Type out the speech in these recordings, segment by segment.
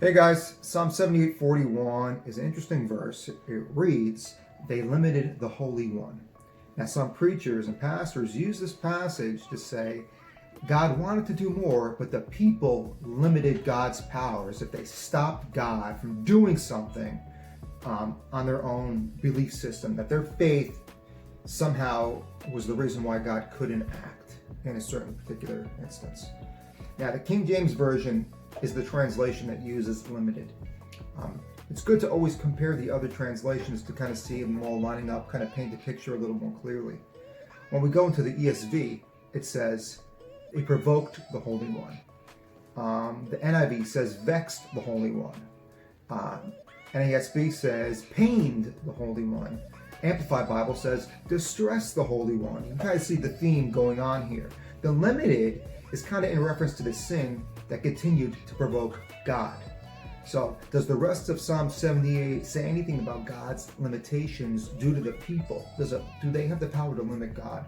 Hey guys, Psalm 78:41 is an interesting verse. It reads, "They limited the Holy One." Now, some preachers and pastors use this passage to say God wanted to do more, but the people limited God's powers if they stopped God from doing something on their own belief system, that their faith somehow was the reason why God couldn't act in a certain particular instance. Now, the King James Version is the translation that uses limited. It's good to always compare the other translations to kind of see them all lining up, kind of paint the picture a little more clearly. When we go into the ESV, it says, "It provoked the Holy One." The NIV says, "Vexed the Holy One." NASB says, "Pained the Holy One." Amplified Bible says, "Distressed the Holy One." You kind of see the theme going on here. The limited is kind of in reference to the sin that continued to provoke God. So, does the rest of Psalm 78 say anything about God's limitations due to the people? Do they have the power to limit God?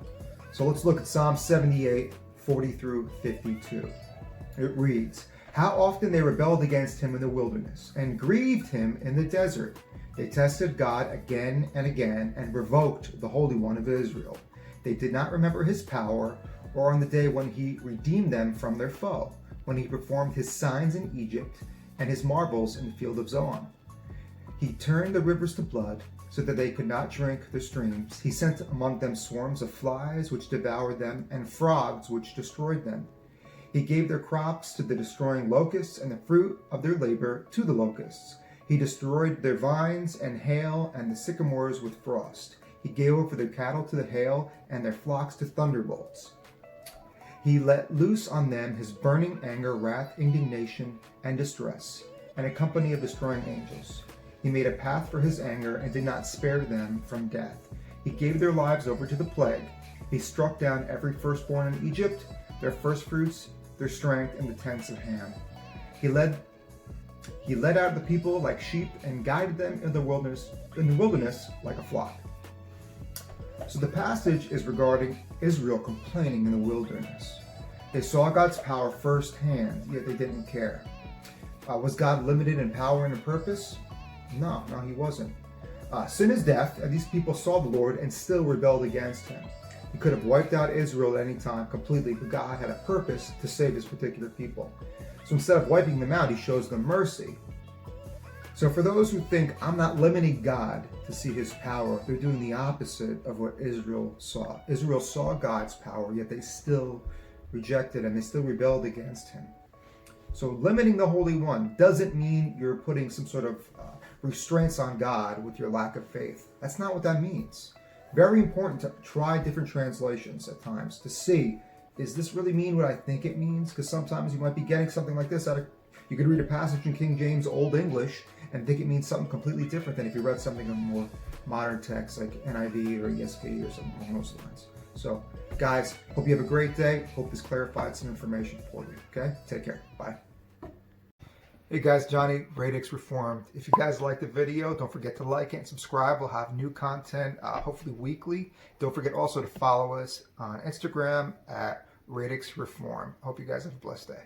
So let's look at Psalm 78, 40 through 52. It reads, "How often they rebelled against him in the wilderness and grieved him in the desert. They tested God again and again and provoked the Holy One of Israel. They did not remember his power or on the day when he redeemed them from their foe, when he performed his signs in Egypt and his marvels in the field of Zoan. He turned the rivers to blood so that they could not drink the streams. He sent among them swarms of flies which devoured them and frogs which destroyed them. He gave their crops to the destroying locusts and the fruit of their labor to the locusts. He destroyed their vines and hail and the sycamores with frost. He gave over their cattle to the hail and their flocks to thunderbolts. He let loose on them his burning anger, wrath, indignation, and distress, and a company of destroying angels. He made a path for his anger and did not spare them from death. He gave their lives over to the plague. He struck down every firstborn in Egypt, their firstfruits, their strength, and the tents of Ham. He led out the people like sheep and guided them in the wilderness like a flock." So the passage is regarding Israel complaining in the wilderness. They saw God's power firsthand, yet they didn't care. Was God limited in power and in purpose? No, he wasn't. Sin is death, and these people saw the Lord and still rebelled against him. He could have wiped out Israel at any time completely, but God had a purpose to save his particular people. So instead of wiping them out, he shows them mercy. So for those who think I'm not limiting God to see his power, they're doing the opposite of what Israel saw. Israel saw God's power, yet they still rejected and they still rebelled against him. So limiting the Holy One doesn't mean you're putting some sort of restraints on God with your lack of faith. That's not what that means. Very important to try different translations at times to see, is this really mean what I think it means? Because sometimes you might be getting something like this you could read a passage in King James Old English and think it means something completely different than if you read something in a more modern text like NIV or ESV or something along those lines. So, guys, hope you have a great day. Hope this clarified some information for you. Okay? Take care. Bye. Hey guys, Johnny, Radix Reformed. If you guys liked the video, don't forget to like it and subscribe. We'll have new content, hopefully weekly. Don't forget also to follow us on Instagram at Radix Reform. Hope you guys have a blessed day.